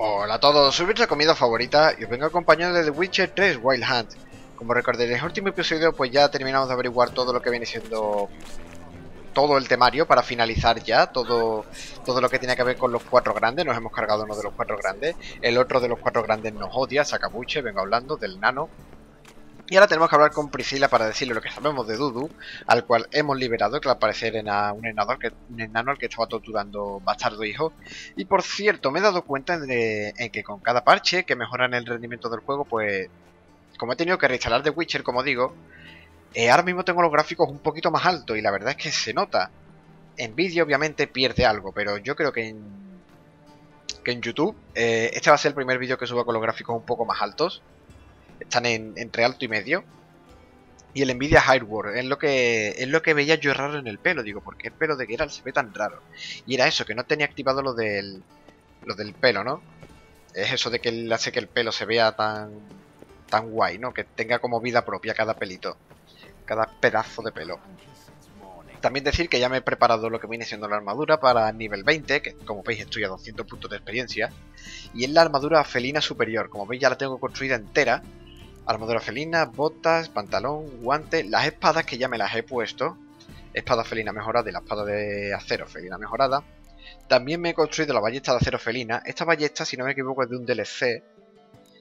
Hola a todos, soy vuestra comida favorita y os vengo acompañado de The Witcher 3 Wild Hunt. Como recordaréis en el último episodio, pues ya terminamos de averiguar todo lo que viene siendo todo el temario para finalizar ya todo lo que tiene que ver con los cuatro grandes. Nos hemos cargado uno de los cuatro grandes, el otro de los cuatro grandes nos odia, sacabuche, vengo hablando del nano. Y ahora tenemos que hablar con Priscila para decirle lo que sabemos de Dudu, al cual hemos liberado, que al parecer era un enano al que estaba torturando bastardo hijo. Y por cierto, me he dado cuenta en que con cada parche que mejoran el rendimiento del juego, pues como he tenido que reinstalar The Witcher, como digo, ahora mismo tengo los gráficos un poquito más altos y la verdad es que se nota. En vídeo obviamente pierde algo, pero yo creo que en YouTube este va a ser el primer vídeo que suba con los gráficos un poco más altos. Están entre alto y medio. Y el Nvidia Hardware es lo que veía yo raro en el pelo. Digo, ¿por qué el pelo de Geralt se ve tan raro? Y era eso, que no tenía activado lo del pelo, ¿no? Es eso de que él hace que el pelo se vea tan guay, ¿no? Que tenga como vida propia cada pelito, cada pedazo de pelo. También decir que ya me he preparado lo que viene siendo la armadura para nivel 20, que como veis estoy a 200 puntos de experiencia. Y es la armadura felina superior, como veis ya la tengo construida entera. Armadura felina, botas, pantalón, guantes, las espadas que ya me las he puesto. Espada felina mejorada y la espada de acero felina mejorada. También me he construido la ballesta de acero felina. Esta ballesta, si no me equivoco, es de un DLC.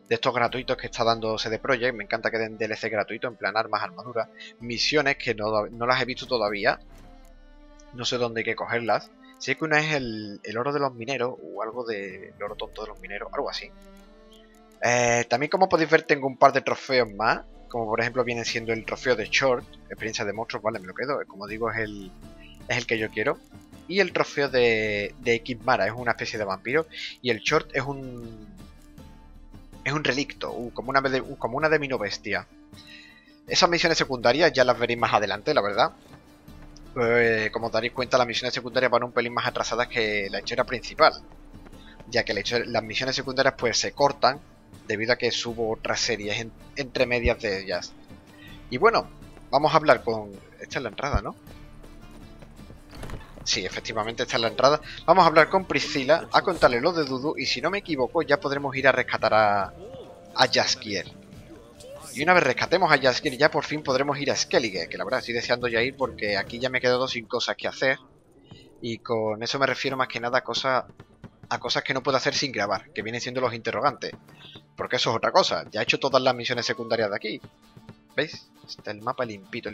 De estos gratuitos que está dándose de Projekt. Me encanta que den DLC gratuito, en plan armas, armaduras. Misiones que no las he visto todavía. No sé dónde hay que cogerlas. Sé que una es el oro de los mineros, o algo de el oro tonto de los mineros, algo así. También, como podéis ver, tengo un par de trofeos más. Como por ejemplo viene siendo el trofeo de Short, experiencia de monstruos, vale, me lo quedo. Como digo, es el que yo quiero. Y el trofeo de Mara, es una especie de vampiro. Y el Short es un relicto, como una de bestia. Esas misiones secundarias ya las veréis más adelante, la verdad. Como os daréis cuenta, las misiones secundarias van un pelín más atrasadas que la historia principal. Ya que las misiones secundarias pues se cortan debido a que subo otras series entre medias de ellas. Y bueno, vamos a hablar con... Esta es la entrada, ¿no? Sí, efectivamente esta es la entrada. Vamos a hablar con Priscila, a contarle lo de Dudu, y si no me equivoco ya podremos ir a rescatar a Jaskier. Y una vez rescatemos a Jaskier ya por fin podremos ir a Skellige, que la verdad estoy deseando ya ir porque aquí ya me he quedado sin cosas que hacer. Y con eso me refiero más que nada a cosas que no puedo hacer sin grabar, que vienen siendo los interrogantes. Porque eso es otra cosa, ya he hecho todas las misiones secundarias de aquí. ¿Veis? Está el mapa limpito.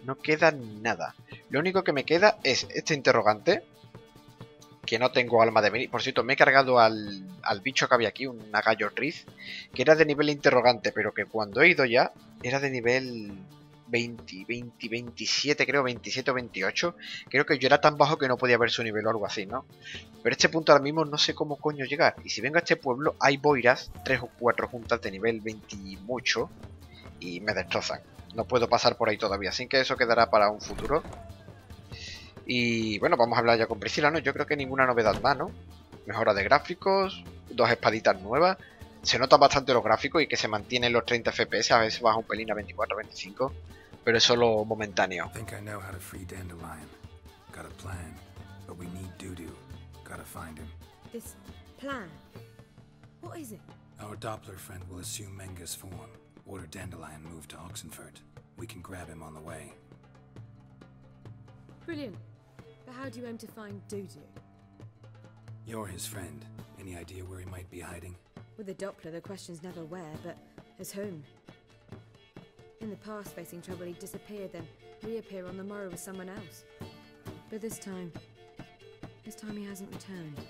No queda nada. Lo único que me queda es este interrogante, que no tengo alma de venir. Por cierto, me he cargado al bicho que había aquí, un Gallo Riz, que era de nivel interrogante, pero que cuando he ido ya era de nivel 27, creo, 27 o 28. Creo que yo era tan bajo que no podía ver su nivel o algo así, ¿no? Pero este punto ahora mismo no sé cómo coño llegar. Y si vengo a este pueblo, hay boiras, 3 o 4 juntas de nivel 20 y mucho, y me destrozan. No puedo pasar por ahí todavía, así que eso quedará para un futuro. Y bueno, vamos a hablar ya con Priscila, ¿no? Yo creo que ninguna novedad más, ¿no? Mejora de gráficos, 2 espaditas nuevas. Se nota bastante los gráficos y que se mantienen los 30 FPS, a veces baja un pelín a 24, 25. Pero es solo momentáneo. This plan? What is it? Our Doppler friend will assume Menga's form. Order Dandelion move to Oxenfurt. We can grab him on the way. Brilliant. But how do you aim to find Dudu? You're his friend. Any idea where he might be hiding? With the Doppler, the question's never where, but as whom. In the past, facing trouble, he'd disappear, then reappear on the morrow with someone else. But this time he hasn't returned.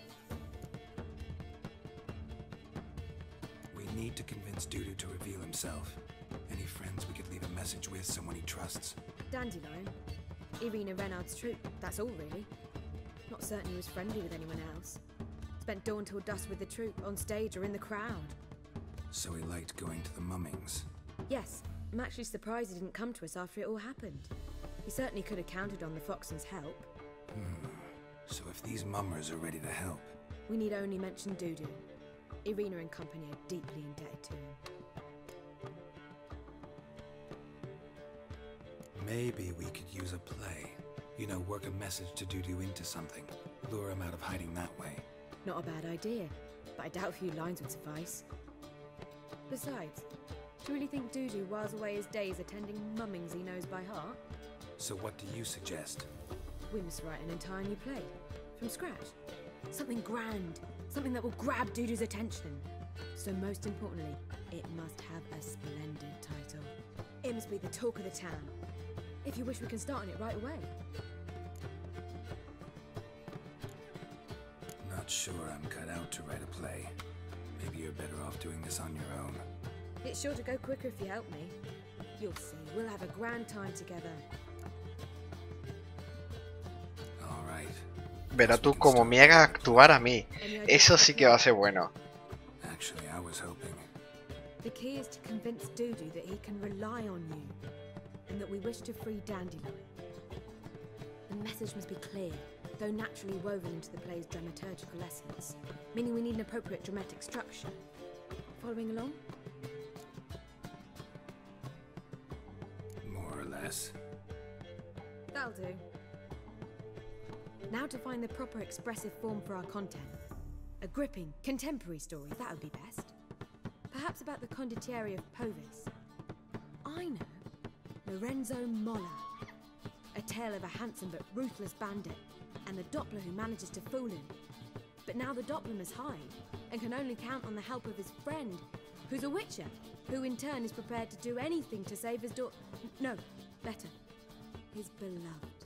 We need to convince Dudu to reveal himself. Any friends we could leave a message with, someone he trusts? Dandelion? Irina Renard's troop, that's all really. Not certain he was friendly with anyone else. Spent dawn till dusk with the troop, on stage or in the crowd. So he liked going to the mummings? Yes. I'm actually surprised he didn't come to us after it all happened. He certainly could have counted on the Foxen's help. So if these mummers are ready to help... We need only mention Dudu. Irina and company are deeply indebted to him. Maybe we could use a play. You know, work a message to Dudu into something. Lure him out of hiding that way. Not a bad idea, but I doubt a few lines would suffice. Besides, do you really think Dudu whiles away his days attending mummings he knows by heart? So what do you suggest? We must write an entire new play, from scratch. Something grand, something that will grab Dudu's attention. So most importantly, it must have a splendid title. It must be the talk of the town. If you wish, we can start on it right away. Not sure I'm cut out to write a play. Maybe you're better off doing this on your own. It's sure to go quicker if you help me. You'll see, we'll have a grand time together. All right. Verá tú como me haga actuar a mí. Eso sí que va a ser bueno. Actually, I was hoping. The key is to convince Dudu that he can rely on you, and that we wish to free Dandelion. The message must be clear, though naturally woven into the play's dramaturgical essence, meaning we need an appropriate dramatic structure. Following along? More or less. That'll do. Now to find the proper expressive form for our content. A gripping, contemporary story, that would be best. Perhaps about the condottieri of Povis. I know. Lorenzo Molla. A tale of a handsome but ruthless bandit, and the Doppler who manages to fool him. But now the Doppler must hide, and can only count on the help of his friend, who's a witcher, who in turn is prepared to do anything to save his daughter. No, better. His beloved.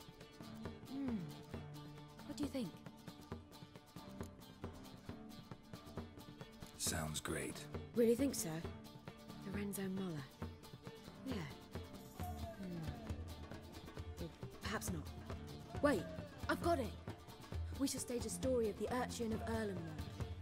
What do you think? Sounds great. Really think so? Lorenzo Molla. Yeah. Or perhaps not. Wait, I've got it! We shall stage a story of the urchin of Erlenmoor.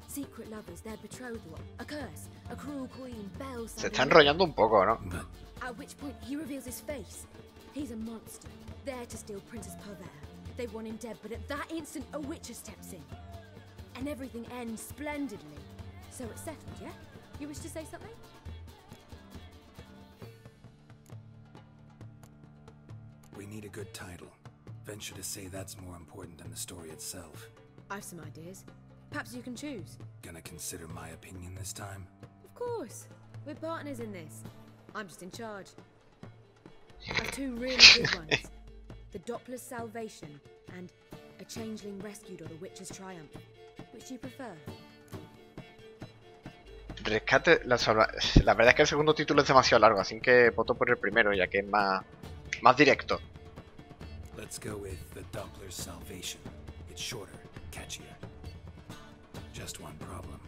Secret lovers, their betrothal, a curse, a cruel queen, bells. Se está enrollando un poco, ¿no? But At which point he reveals his face. He's a monster, there to steal Princess Pavere. They want him dead, but at that instant a witcher steps in. And everything ends splendidly. So it's settled, yeah? You wish to say something? we need a good title. Venture to say that's more important than the story itself. I've some ideas. Perhaps you can choose. Gonna consider my opinion this time? Of course. We're partners in this. I'm just in charge. I've two really good ones. The Doppler's Salvation and A Changeling Rescued or The Witcher's Triumph. Which do you prefer? Rescate, la verdad es que el segundo título es demasiado largo, así que voto por el primero, ya que es más directo. Let's go with The Doppler's Salvation. It's shorter, catchier. Just one problem.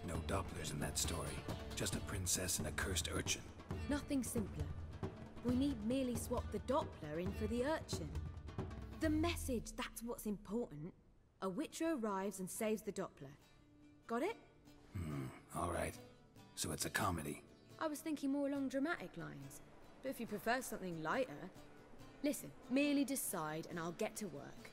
No Dopplers in that story. Just a princess and a cursed urchin. Nothing simpler. We need merely swap the Doppler in for the urchin. The message, that's what's important. A witcher arrives and saves the Doppler. Got it? Alright. So it's a comedy. I was thinking more along dramatic lines. But if you prefer something lighter... Listen, merely decide and I'll get to work.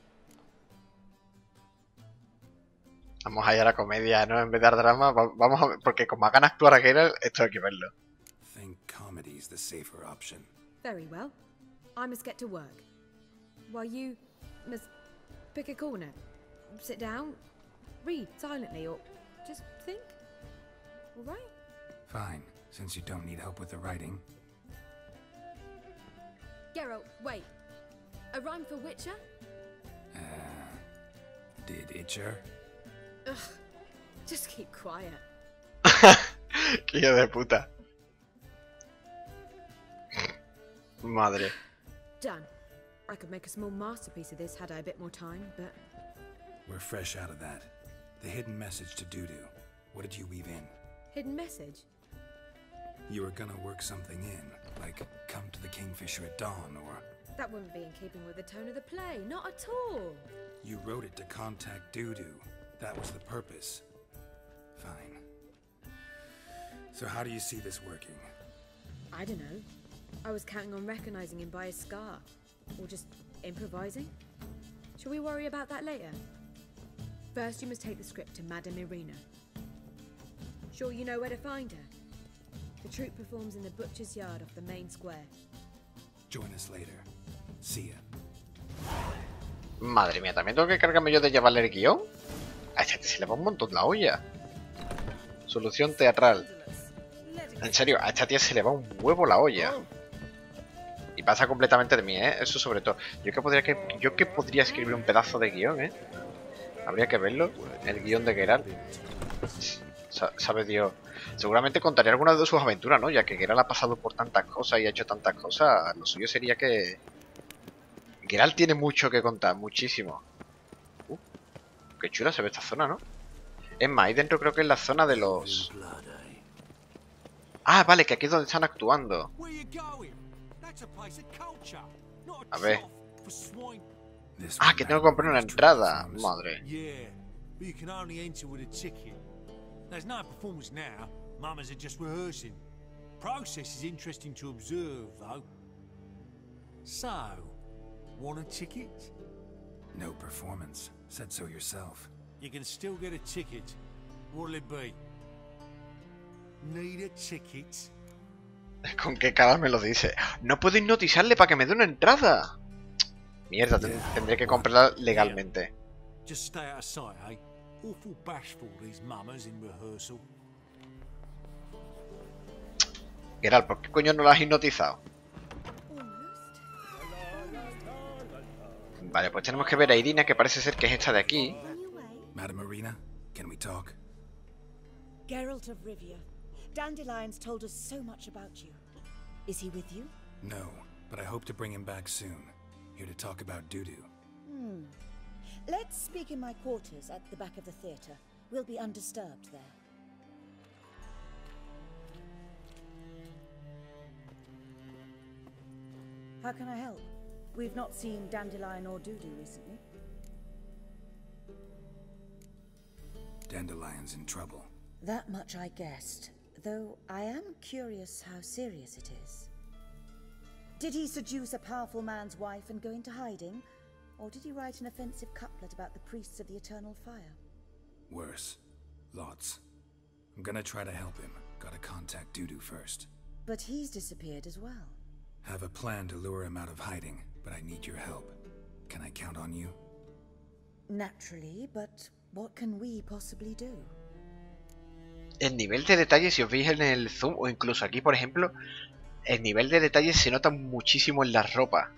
Vamos allá a la comedia, ¿no? En vez de dar drama, vamos a ver, porque como hagan actuar a Geralt, esto hay que verlo. Think comedy's the safer option. Very well. I must get to work. While you must pick a corner. Sit down, read silently, or just think. All right? Fine, since you don't need help with the writing. Geralt, wait. A rhyme for Witcher? Did Itcher? Ugh, just keep quiet. Qué hijo de puta. Madre. Done. I could make a small masterpiece of this had I a bit more time, but... We're fresh out of that. The hidden message to Dudu. What did you weave in? Hidden message? You were gonna work something in, like come to the Kingfisher at dawn, or... That wouldn't be in keeping with the tone of the play, not at all. You wrote it to contact Dudu. That was the purpose. Fine. So how do you see this working? I don't know. I was counting on recognizing him by his scar. Or just improvising. Shall we worry about that later? First you must take the script to Madame Irina. Sure you know where to find her? The troupe performs in the butcher's yard off the main square. Join us later. See ya. Madre mía, ¿también tengo que cargarme yo de llevarle el guión? A este se le va un montón la olla. Solución teatral. En serio, a esta tía se le va un huevo la olla. Y pasa completamente de mí, ¿eh? Eso sobre todo. Yo que podría escribir un pedazo de guión, ¿eh? Habría que verlo. El guión de Geralt. Sabe Dios. Seguramente contaría algunas de sus aventuras, ¿no? Ya que Geralt ha pasado por tantas cosas y ha hecho tantas cosas. Lo suyo sería que... Geralt tiene mucho que contar, muchísimo. Qué chula se ve esta zona, ¿no? Es más, ahí dentro creo que es la zona de los... Ah, vale, que aquí es donde están actuando. A ver. Ah, que tengo que comprar una entrada. Madre. There's no performance now. Mamas are just rehearsing. Process is interesting to observe, though. So, want a ticket? No performance. Said so yourself. You can still get a ticket. What'll it be? Need a ticket? ¿Con qué cara me lo dice? No puedo hipnotizarle para que me dé una entrada. Mierda, tendré que comprarla legalmente. Just stay out of sight, eh? Awful bashful, these mamas in rehearsal. Geralt, ¿por qué coño no la has hipnotizado? Vale, pues tenemos que ver a Irina, que parece ser que es esta de aquí. Madam Irina, can we talk? Geralt of Rivia. Dandelions told us so much about you. Is he with you? No, but I hope to bring him back soon. Here to talk about doo-doo. Let's speak in my quarters at the back of the theatre. We'll be undisturbed there. How can I help? We've not seen Dandelion or Doodoo recently. Dandelion's in trouble. That much I guessed, though I am curious how serious it is. Did he seduce a powerful man's wife and go into hiding? Or did he write an offensive couplet about the priests of the eternal fire? Worse. Lots. I'm gonna try to help him. Gotta contact Doodoo first. But he's disappeared as well. Have a plan to lure him out of hiding, but I need your help. Can I count on you? Naturally, but what can we possibly do? El nivel de detalle, si os veis en el zoom, o incluso aquí, por ejemplo, el nivel de detalle se nota muchísimo en la ropa.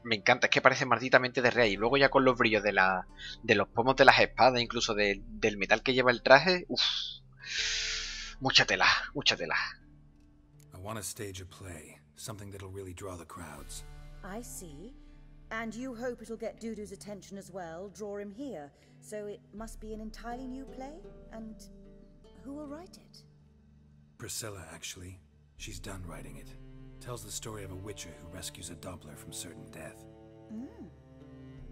Me encanta, es que parece malditamente de real. Y luego ya con los brillos de los pomos de las espadas, incluso del metal que lleva el traje. Mucha tela, mucha tela. I want to stage a play, something that'll really draw the crowds. I see. And you hope it'll get Doodoo's attention as well, draw him here. So it must be an entirely new play? And who will write it? Priscilla, actually. She's done writing it. Tells the story of a witcher who rescues a Doppler from certain death.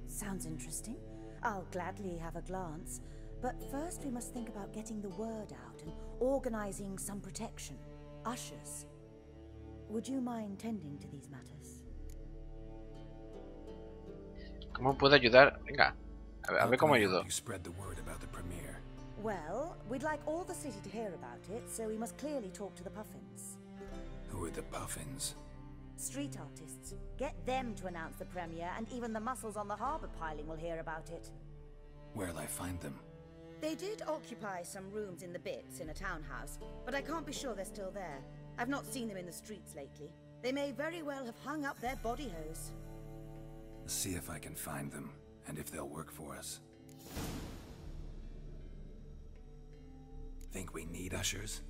Sounds interesting. I'll gladly have a glance. But first we must think about getting the word out and organizing some protection. Ushers. Would you mind tending to these matters? ¿Cómo puedo ayudar? Venga, a ver cómo ayudo. You spread the word about the premiere. Well, we'd like all the city to hear about it, so we must clearly talk to the Puffins. Who are the Puffins? Street artists. Get them to announce the premiere, and even the muscles on the harbour piling will hear about it. Where'll I find them? They did occupy some rooms in the Bits in a townhouse, but I can't be sure they're still there. I've not seen them in the streets lately. They may very well have hung up their body hose. See if I can find them, and if they'll work for us. Think we need ushers?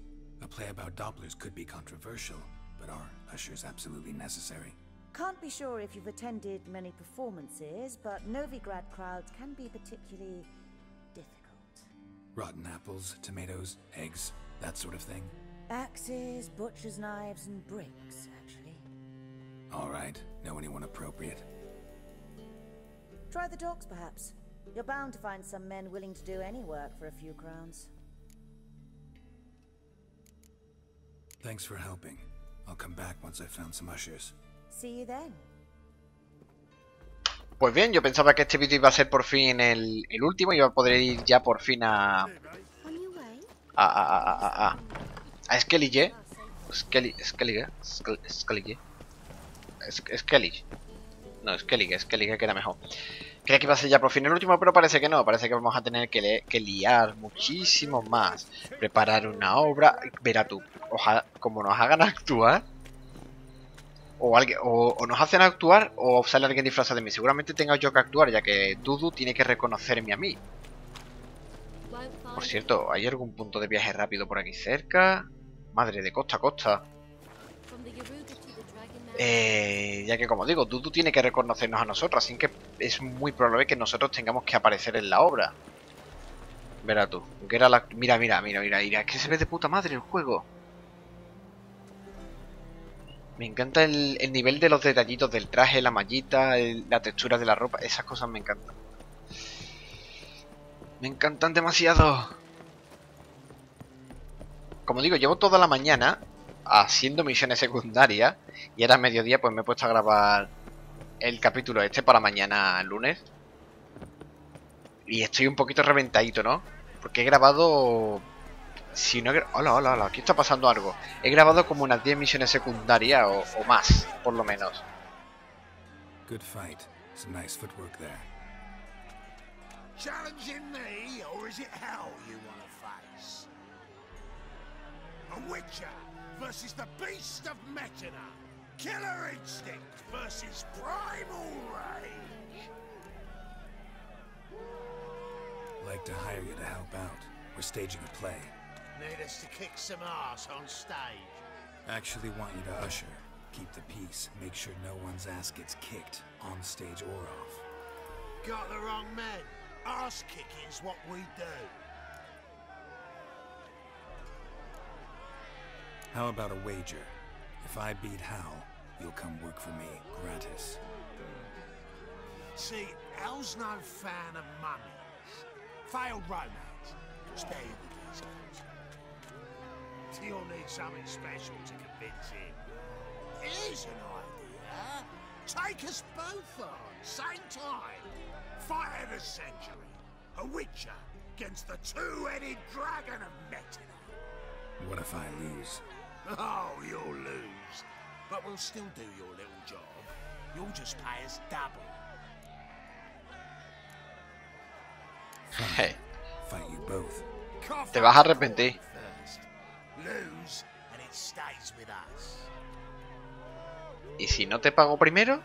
A play about Dopplers could be controversial, but are ushers absolutely necessary? Can't be sure if you've attended many performances, but Novigrado crowds can be particularly difficult. Rotten apples, tomatoes, eggs, that sort of thing? Axes, butcher's knives, and bricks, actually. Alright, know anyone appropriate? Try the dogs, perhaps. You're bound to find some men willing to do any work for a few crowns. Thanks for helping. I'll come back once I've found some ushers. See you then. Pues bien, yo pensaba que este vídeo iba a ser por fin el último. Iba a poder ir ya por fin a Skellige. No, Skellige queda mejor. Creía que iba a ser ya por fin el último, pero parece que no. Parece que vamos a tener que liar muchísimo más. Preparar una obra. Verá tú, ojalá, como nos hagan actuar. O nos hacen actuar o sale alguien disfrazado de mí. Seguramente tenga yo que actuar, ya que Dudu tiene que reconocerme a mí. Por cierto, ¿hay algún punto de viaje rápido por aquí cerca? Madre, de costa a costa. Ya que como digo, Dudu tiene que reconocernos a nosotros, así que es muy probable que nosotros tengamos que aparecer en la obra. Verá tú, que era la... Mira, es que se ve de puta madre el juego. Me encanta el nivel de los detallitos del traje, la mallita, la textura de la ropa, esas cosas me encantan. Me encantan demasiado. Como digo, llevo toda la mañana haciendo misiones secundarias y ahora a mediodía pues me he puesto a grabar el capítulo este para mañana lunes. Y estoy un poquito reventadito, ¿no? Porque he grabado... Si no he... Hola, aquí está pasando algo. He grabado como unas 10 misiones secundarias o más, por lo menos. Good fight. Some nice footwork there. Challenging me, or is it hell you want to face? A Witcher versus the beast of Metina. Killer instinct versus primal rage. Like to hire you to help out. We're staging a play. Need us to kick some ass on stage. Actually want you to usher. Keep the peace. Make sure no one's ass gets kicked, on stage or off. Got the wrong men. Ass kicking's what we do. How about a wager? If I beat Hal, you'll come work for me, gratis. See, Hal's no fan of mummies. Failed romance. Spare you the details. You'll need something special to convince him. Here's an idea. Take us both on, same time. Fight of the century. A Witcher against the two-headed dragon of Metina. What if I lose? Oh, you'll lose. But we'll still do your little job. You'll just pay us double. Hey. Fight you both. Te vas a arrepentir. Lose and it stays with us. ¿Y si no te pago primero?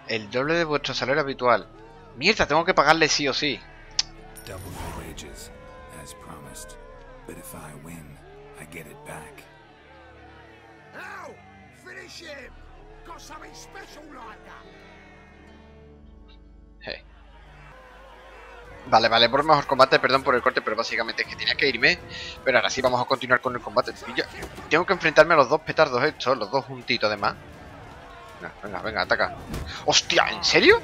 El doble de vuestro salario habitual. Mierda, tengo que pagarle sí o sí. Double the wages, as promised. But if I win, I get it back. Now, finish him. Got something special like that. Hey. Vale, por el mejor combate, perdón por el corte, pero básicamente es que tenía que irme. Pero ahora sí vamos a continuar con el combate. Tengo que enfrentarme a los dos petardos estos, los dos juntitos además. Venga, ataca. ¡Hostia! ¿En serio?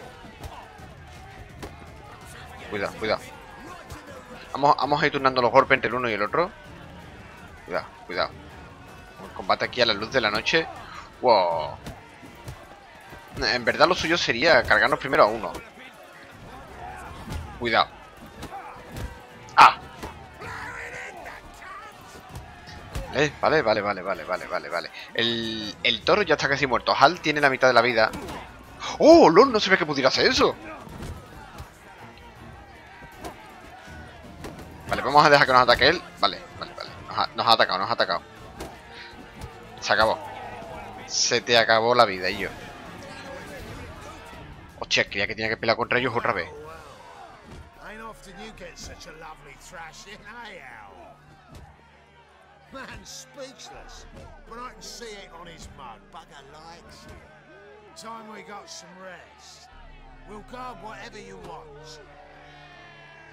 Cuidado. Vamos a ir turnando los golpes entre el uno y el otro. Cuidado. El combate aquí a la luz de la noche. Wow. En verdad lo suyo sería cargarnos primero a uno. Cuidado. ¡Ah! Vale. El toro ya está casi muerto. Hal tiene la mitad de la vida. ¡Oh, LOL! No sabía que pudiera hacer eso. Vale, vamos a dejar que nos ataque él. Vale. Nos ha atacado. Se acabó. Se te acabó la vida, y yo. Hostia, creía que tenía que pelear contra ellos otra vez. Man's speechless, but I can see it on his mug. Bugger likes it. Time we got some rest. We'll guard whatever you want.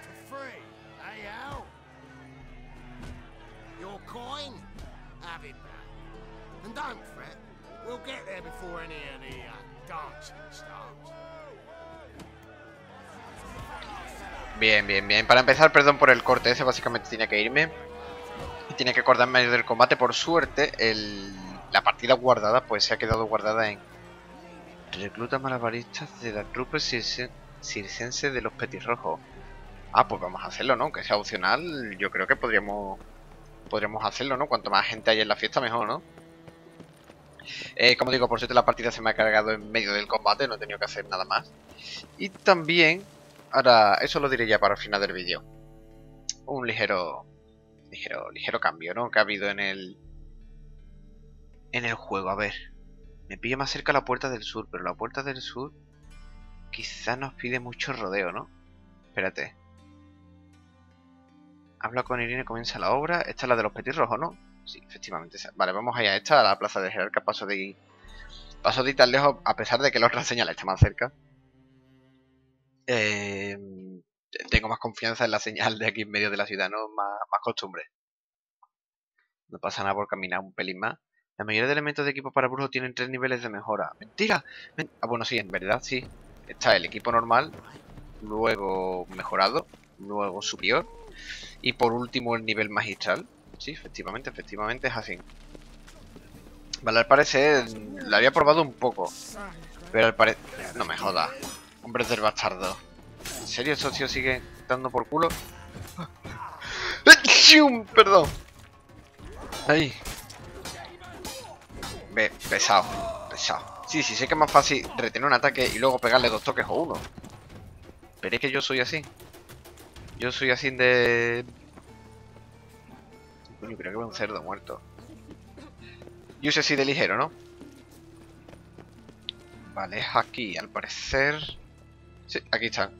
For free, eh, Al? Your coin? Have it back. And don't fret, we'll get there before any of the dancing starts. Bien. Para empezar, perdón por el corte ese, básicamente tenía que irme. Y tiene que acordarme del combate. Por suerte, la partida guardada pues se ha quedado guardada en recluta malabaristas de la trupe circense de los petirrojos. Ah, pues vamos a hacerlo, ¿no? Aunque sea opcional, yo creo que podríamos hacerlo, ¿no? Cuanto más gente haya en la fiesta, mejor, ¿no? Como digo, por suerte la partida se me ha cargado en medio del combate, no he tenido que hacer nada más. Y también, ahora, eso lo diré ya para el final del vídeo. Un ligero cambio, ¿no? Que ha habido en el juego. A ver, me pilla más cerca la puerta del sur, pero la puerta del sur quizás nos pide mucho rodeo, ¿no? Espérate. Habla con Irene, comienza la obra. Esta es la de los petirrojos, ¿no? Sí, efectivamente. Vale, vamos allá. Esta a la plaza de Geralt, paso de ir tan lejos, a pesar de que la otra señal está más cerca. Tengo más confianza en la señal de aquí en medio de la ciudad, ¿no? Más costumbre. No pasa nada por caminar un pelín más. La mayoría de elementos de equipo para brujos tienen 3 niveles de mejora. ¡Mentira! Ah, bueno, sí, en verdad, sí. Está el equipo normal, luego mejorado, luego superior y por último el nivel magistral. Sí, efectivamente es así. Vale, al parecer la había probado un poco, pero al parecer... No me jodas. Hombres del bastardo. ¿En serio estos tíos siguen dando por culo? Perdón. Ahí. Pesado. Sí, sé que es más fácil retener un ataque y luego pegarle 2 toques o 1. Pero es que yo soy así. Yo soy así de... Coño, creo que veo un cerdo muerto. Yo soy así de ligero, ¿no? Vale, es aquí, al parecer... Sí, aquí está.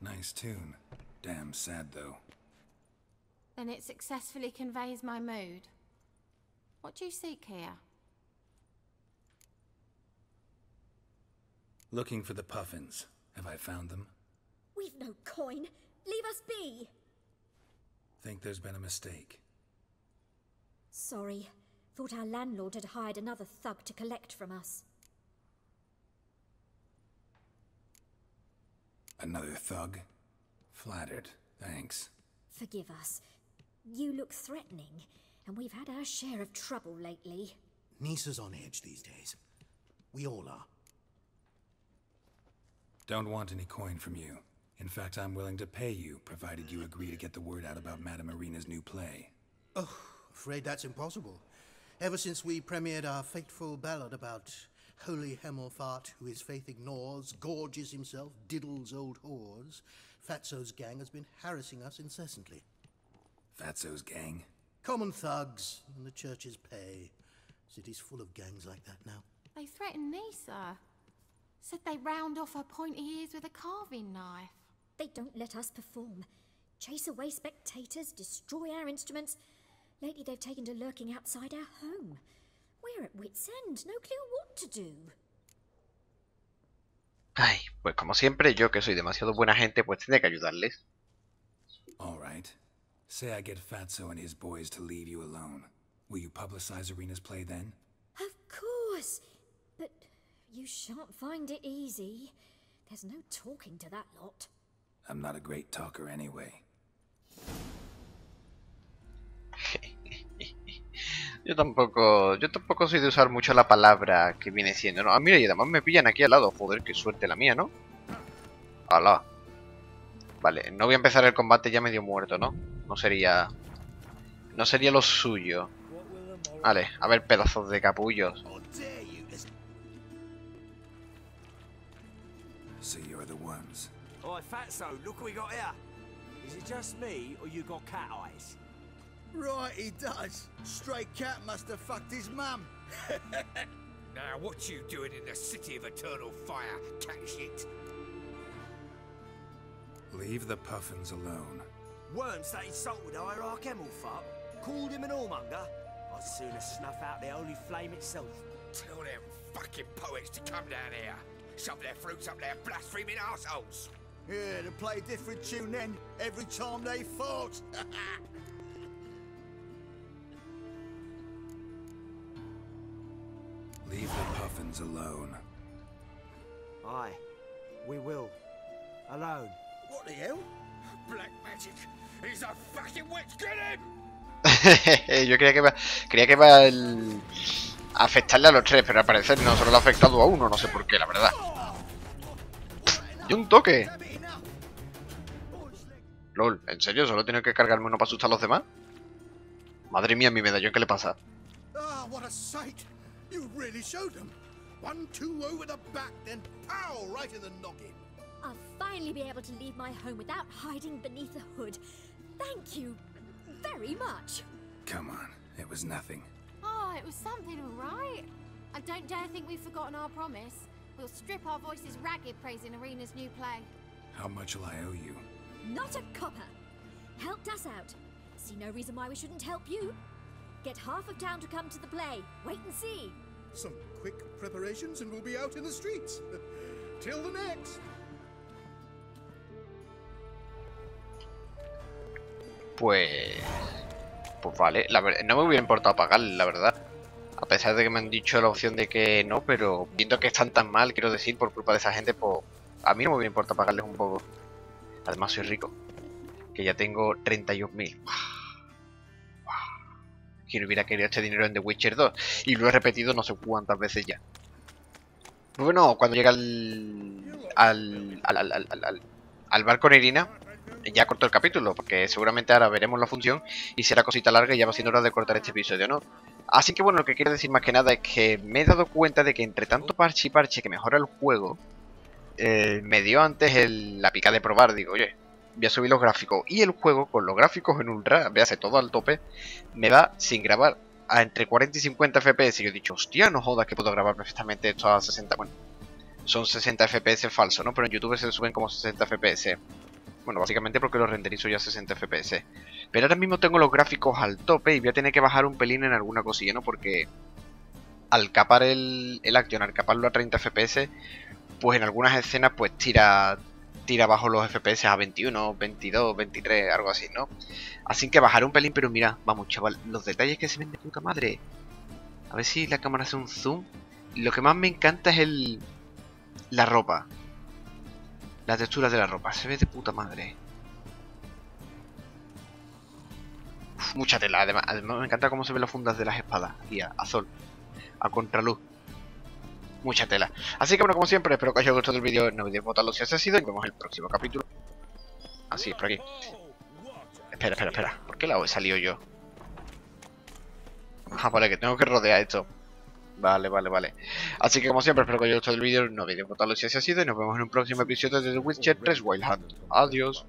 Nice tune. Damn sad, though. Then it successfully conveys my mood. What do you seek here? Looking for the puffins. Have I found them? We've no coin. Leave us be. Think there's been a mistake. Sorry. Thought our landlord had hired another thug to collect from us. Another thug? Flattered. Thanks. Forgive us. You look threatening, and we've had our share of trouble lately. Nisa's on edge these days. We all are. Don't want any coin from you. In fact, I'm willing to pay you, provided you agree to get the word out about Madame Irina's new play. Oh, afraid that's impossible. Ever since we premiered our fateful ballad about holy Hemelfart, who his faith ignores, gorges himself, diddles old whores, Fatso's gang has been harassing us incessantly. Fatso's gang? Common thugs, and the church's pay. City's full of gangs like that now. They threatened Nisa. Said they round off her pointy ears with a carving knife. They don't let us perform. Chase away spectators, destroy our instruments. Lately they've taken to lurking outside our home. We're at wit's end, no clue what to do. Ay, pues como siempre, yo que soy demasiado buena gente, pues tendré que ayudarles. All right. Say I get Fatso and his boys to leave you alone. Will you publicize Irina's play then? Of course. But you shan't find it easy. There's no talking to that lot. I'm not a great talker anyway. Yo tampoco soy de usar mucho la palabra que viene siendo, ¿no? Ah, mira, y además me pillan aquí al lado. Joder, qué suerte la mía, ¿no? ¡Hala! Vale, no voy a empezar el combate ya medio muerto, ¿no? No sería lo suyo. Vale, a ver, pedazos de capullos. So you're the ones. Oi, Fatso, look what we got here. Is it just me, or you got cat eyes? Right, he does. Stray cat must have fucked his mum. Now, what you doing in the city of eternal fire, cat shit? Leave the puffins alone. Worms that insulted Hierarch Hemelfart, called him an whoremonger. I'd sooner snuff out the holy flame itself. Tell them fucking poets to come down here. Shove their fruits up their blaspheming arseholes. Yeah, to play a different tune then every time they fought. Leave the puffins alone. Aye, we will. Alone. What the hell? Black magic. He's a fucking witch. Get him! Yo creía que iba a afectarle a los tres, pero al parecer no solo le ha afectado a uno, no sé por qué, la verdad. ¡Y un toque! LOL, ¿en serio? ¿Solo tengo que cargarme uno para asustar a los demás? Madre mía, mi medallón, ¿qué le pasa? Ah, what a sight! You really showed them. 1-2 over the back, then pow right in the noggin. I'll finally be able to leave my home without hiding beneath a hood. Thank you very much. Come on, it was nothing. Oh, it was something, all right. I don't dare think we've forgotten our promise. We'll strip our voices ragged praising Arena's new play. How much will I owe you? Not a copper. Helped us out. See no reason why we shouldn't help you. Get half of town to come to the play. Wait and see. Some quick preparations and we'll be out in the streets. Till the next. Pues vale, no me hubiera importado pagar, la verdad. A pesar de que me han dicho la opción de que no, pero viendo que están tan mal, quiero decir, por culpa de esa gente, pues a mí no me hubiera importado pagarles un poco. Además soy rico, que ya tengo 31.000. ¿Quién hubiera querido este dinero en The Witcher 2? Y lo he repetido no sé cuántas veces ya. Bueno, cuando llega al bar con Irina, ya corto el capítulo, porque seguramente ahora veremos la función y será cosita larga y ya va siendo hora de cortar este episodio, ¿no? Así que bueno, lo que quiero decir más que nada es que me he dado cuenta de que entre tanto parche y parche que mejora el juego, me dio antes la pica de probar, digo, oye, voy a subir los gráficos. Y el juego, con los gráficos en ultra, véase todo al tope, me va sin grabar a entre 40 y 50 FPS. Y yo he dicho, hostia, no jodas que puedo grabar perfectamente esto a 60. Bueno, son 60 FPS falso, ¿no? Pero en YouTube se suben como 60 FPS. Bueno, básicamente porque lo renderizo ya a 60 FPS. Pero ahora mismo tengo los gráficos al tope y voy a tener que bajar un pelín en alguna cosilla, ¿no? Porque al capar el Acción, al caparlo a 30 FPS, pues en algunas escenas pues tira abajo los FPS a 21, 22, 23, algo así, ¿no? Así que bajaré un pelín, pero mira, vamos, chaval, los detalles que se ven de puta madre. A ver si la cámara hace un zoom. Lo que más me encanta es la ropa. La textura de la ropa, se ve de puta madre. Uf, mucha tela, además me encanta cómo se ven las fundas de las espadas. Y a sol, a contraluz. Mucha tela. Así que bueno, como siempre, espero que os haya gustado el vídeo. No olvidéis votarlo si así ha sido. Y nos vemos en el próximo capítulo. Así, por aquí. Espera. ¿Por qué la he salido yo? Ah, vale, que tengo que rodear esto. Vale. Así que como siempre, espero que os haya gustado el vídeo. No olvidéis votarlo si así ha sido. Y nos vemos en un próximo episodio de The Witcher 3 Wild Hunt. Adiós.